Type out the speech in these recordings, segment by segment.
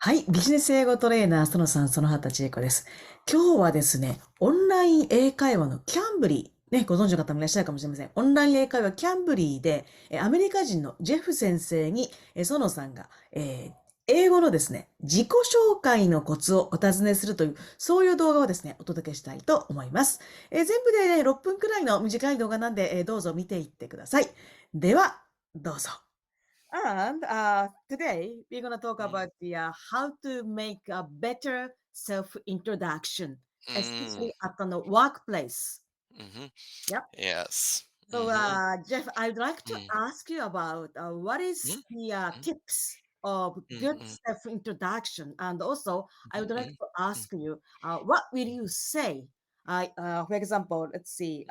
はい、ビジネス英語トレーナー、そのさん、そのはたちえこです。今日はですね、オンライン英会話のキャンブリー、ね、ご存知の方もいらっしゃるかもしれません。オンライン英会話キャンブリーで、アメリカ人のジェフ先生に、そのさんが、英語のですね、自己紹介のコツをお尋ねするという、そういう動画をですね、お届けしたいと思います。全部で、ね、6分くらいの短い動画なんで、どうぞ見ていってください。では、どうぞ。And today we're going to talk Mm, about the how to make a better self-introduction, mm, especially at the workplace. mhm. Yep. Yes. So, Mhm, Jeff, I'd like to mm, ask you about what is mm, the mm, tips of mm, good mm, self-introduction, and also I would like mhm, to mm, ask you what will you say? For example, let's see.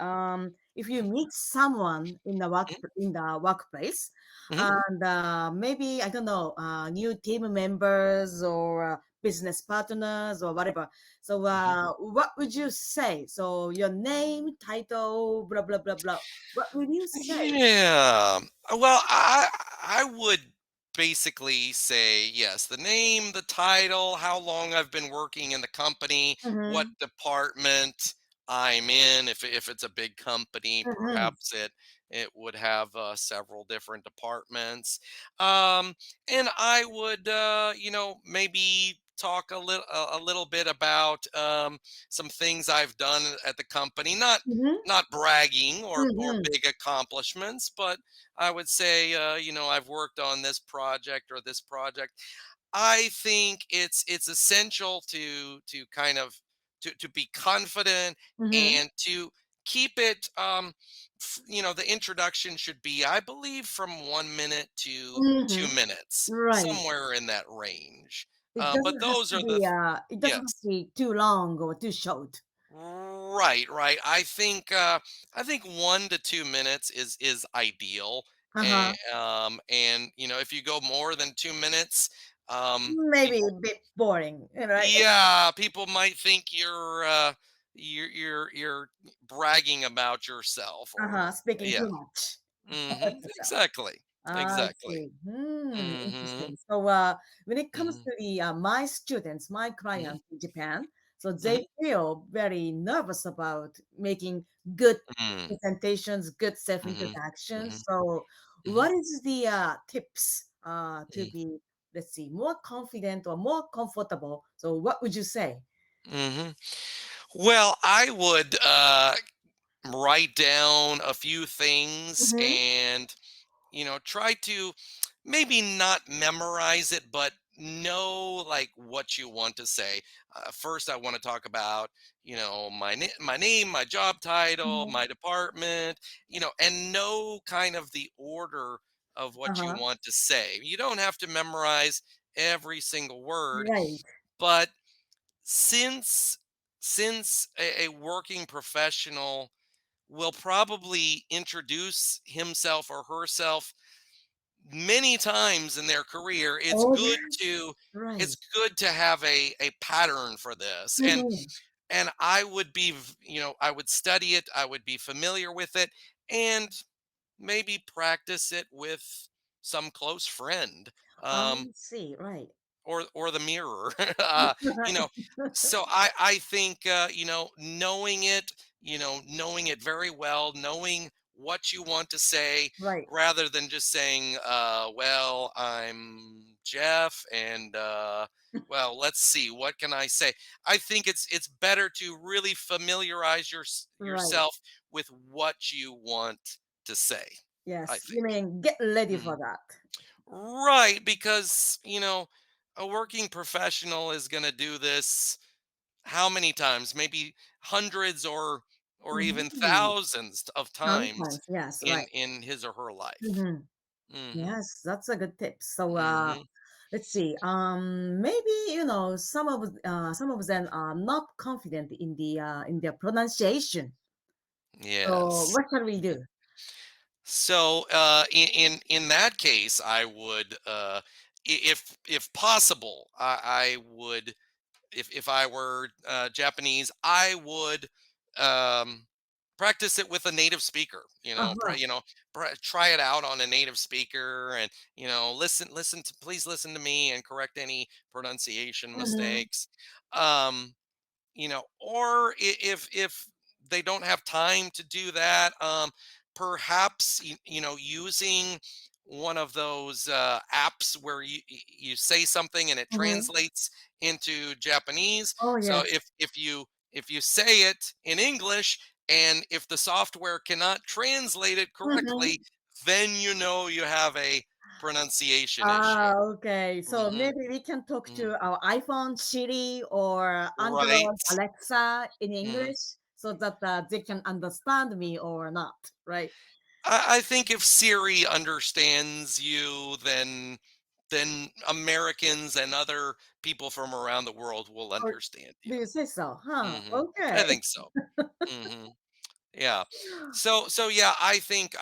If you meet someone in the workplace, mhm, and maybe I don't know, new team members or business partners or whatever. So, mhm. what would you say? So, your name, title, blah blah blah blah. What will you say? Yeah. Well, I would basically say yes, the name, the title, how long I've been working in the company, what Mm-hmm. department I'm in. If it's a big company, Mm-hmm. perhaps it would have several different departments. Um, and I would maybe talk a little bit about some things I've done at the company. Mm-hmm. Not bragging or Mm-hmm. big accomplishments, but I would say, I've worked on this project or this project. I think it's essential to kind of to be confident Mm-hmm. and to keep it. The introduction should be, I believe, from 1 minute to Mm-hmm. 2 minutes, Right. somewhere in that range. It But doesn't have those to are be it doesn't have yes. to be too long or too short. Right, right. I think 1 to 2 minutes is ideal. And Uh-huh. if you go more than 2 minutes, Maybe people a bit boring, right? yeah, people might think you're bragging about yourself or Uh-huh. Speaking yeah. too much. Exactly. I Exactly. see. Hmm, Mm-hmm. interesting. So, when it comes Mm-hmm. to the my students, my Mm-hmm. clients in Japan, so Mm-hmm. they feel very nervous about making good Mm-hmm. presentations, good Mm-hmm. self-introductions. Mm-hmm. So, what is the tips to Mm-hmm. be, let's see, more confident or more comfortable? So, what would you say? Mm-hmm. Well, I would write down a few things Mm-hmm. and try to maybe not memorize it but know like what you want to say. First I want to talk about my name, my job title, Mm-hmm. my department, and know kind of the order of what you Uh-huh. want to say. You don't have to memorize every single word, Right. but since a working professional will probably introduce himself or herself many times in their career, Oh, yes. it's Right. good to have a pattern for this. Mm-hmm. And I would be I would study it, I would be familiar with it, and maybe practice it with some close friend. I Um, see. Right. or the mirror. You Right. know, so I think knowing it very well, knowing what you want to say, Right. rather than just saying, "Well, I'm Jeff, and well, let's see, what can I say?" I think it's better to really familiarize Right. yourself with what you want to say. I Yes. You think. mean get ready Mm-hmm. for that. Right, because, a working professional is going to do this how many times? Maybe hundreds or even Mhm. thousands of times Sometimes, yes, in right. his or her life. Mhm. Mhm. Yes, that's a good tip. So, Mhm. let's see. Maybe some of them are not confident in their pronunciation. So, Yes. what shall we do? So in that case, I would if possible, I would if I were Japanese, I would um practice it with a native speaker. Uh-huh. Try it out on a native speaker, and listen to please listen to me and correct any pronunciation Mhm. mistakes. Um, or if they don't have time to do that, perhaps using one of those apps where you say something and it Mhm. translates into Japanese. Oh, So yes. if you say it in English, and if the software cannot translate it correctly, Mhm. then you have a pronunciation issue. Ah, okay. So Hmm. maybe we can talk Hmm. to our iPhone Siri or Android Right. Alexa in Hmm. English so that they can understand me or not, right? I think if Siri understands you, then Americans and other people from around the world will Or understand you. do you say so? Huh. I Okay. think so. Hmm. Yeah. So yeah, I think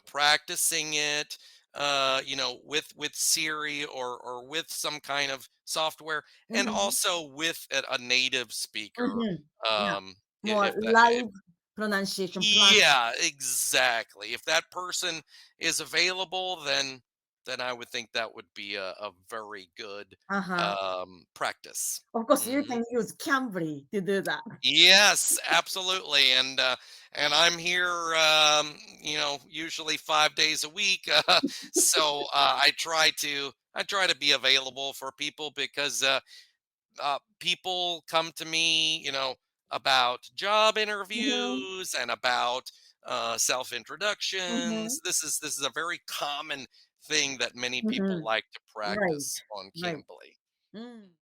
practicing it, with Siri, or with some kind of software, and Mhm. also with a native speaker. Mhm. Yeah. Um, More if that, live pronunciation plus. yeah, exactly. If that person is available, then I would think that would be a very good Uh-huh. practice. Of course, you Hmm. can use Cambly to do that. Yes, absolutely. And I'm here, usually 5 days a week. So I try to be available for people, because people come to me, about job Mhm. interviews and about self introductions. Mhm. This is a very common thing that many people Mhm. like to Right. practice on Right. Cambly. Mm.